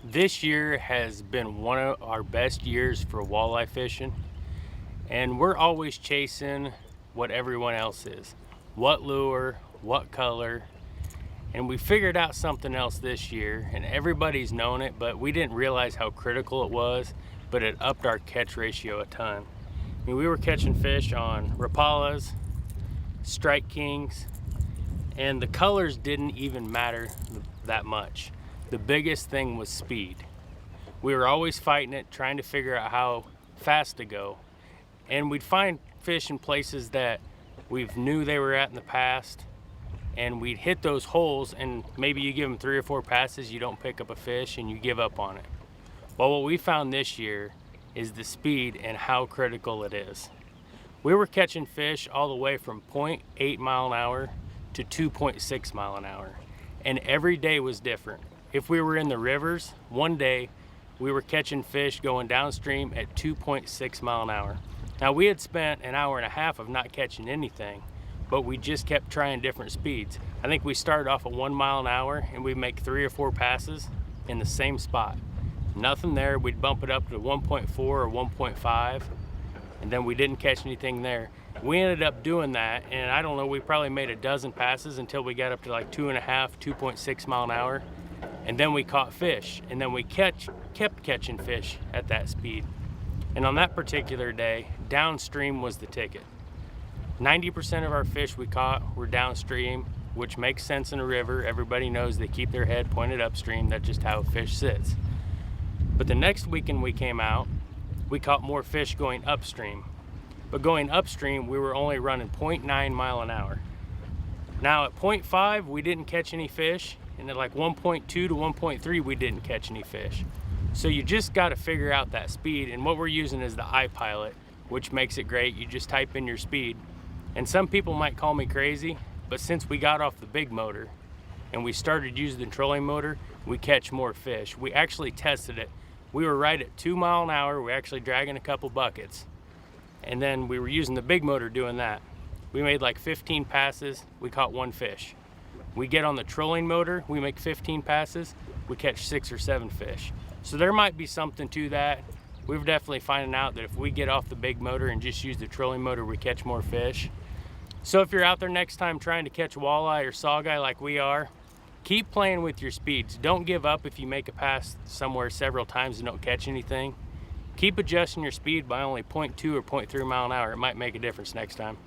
This year has been one of our best years for walleye fishing, and we're always chasing what everyone else is. What lure, what color, and we figured out something else this year, and everybody's known it, but we didn't realize how critical it was, but it upped our catch ratio a ton. I mean, we were catching fish on Rapalas, Strike Kings, and the colors didn't even matter that much. The biggest thing was speed. We were always fighting it, trying to figure out how fast to go. And we'd find fish in places that we knew they were at in the past, and we'd hit those holes, and maybe you give them 3 or 4 passes, you don't pick up a fish, and you give up on it. Well, what we found this year is the speed and how critical it is. We were catching fish all the way from 0.8 mile an hour to 2.6 mile an hour, and every day was different. If we were in the rivers, one day we were catching fish going downstream at 2.6 mile an hour. Now, we had spent an hour and a half of not catching anything, but we just kept trying different speeds. I think we started off at 1 mile an hour and we'd make 3 or 4 passes in the same spot. Nothing there, we'd bump it up to 1.4 or 1.5, and then we didn't catch anything there. We ended up doing that, and I don't know, we probably made a dozen passes until we got up to like 2.5, 2.6 mile an hour. And then we caught fish, and then we kept catching fish at that speed. And on that particular day, downstream was the ticket. 90% of our fish we caught were downstream, which makes sense in a river. Everybody knows they keep their head pointed upstream. That's just how a fish sits. But the next weekend we came out, we caught more fish going upstream. But going upstream, we were only running 0.9 mile an hour. Now at 0.5, we didn't catch any fish. And at like 1.2 to 1.3, we didn't catch any fish. So you just got to figure out that speed. And what we're using is the iPilot, which makes it great. You just type in your speed. And some people might call me crazy, but since we got off the big motor and we started using the trolling motor, we catch more fish. We actually tested it. We were right at 2 mile an hour. We're actually dragging a couple buckets. And then we were using the big motor doing that. We made like 15 passes. We caught 1 fish. We get on the trolling motor, we make 15 passes, we catch 6 or 7 fish. So there might be something to that. We're definitely finding out that if we get off the big motor and just use the trolling motor, we catch more fish. So if you're out there next time trying to catch walleye or saugeye like we are, keep playing with your speeds. Don't give up if you make a pass somewhere several times and don't catch anything. Keep adjusting your speed by only 0.2 or 0.3 mile an hour. It might make a difference next time.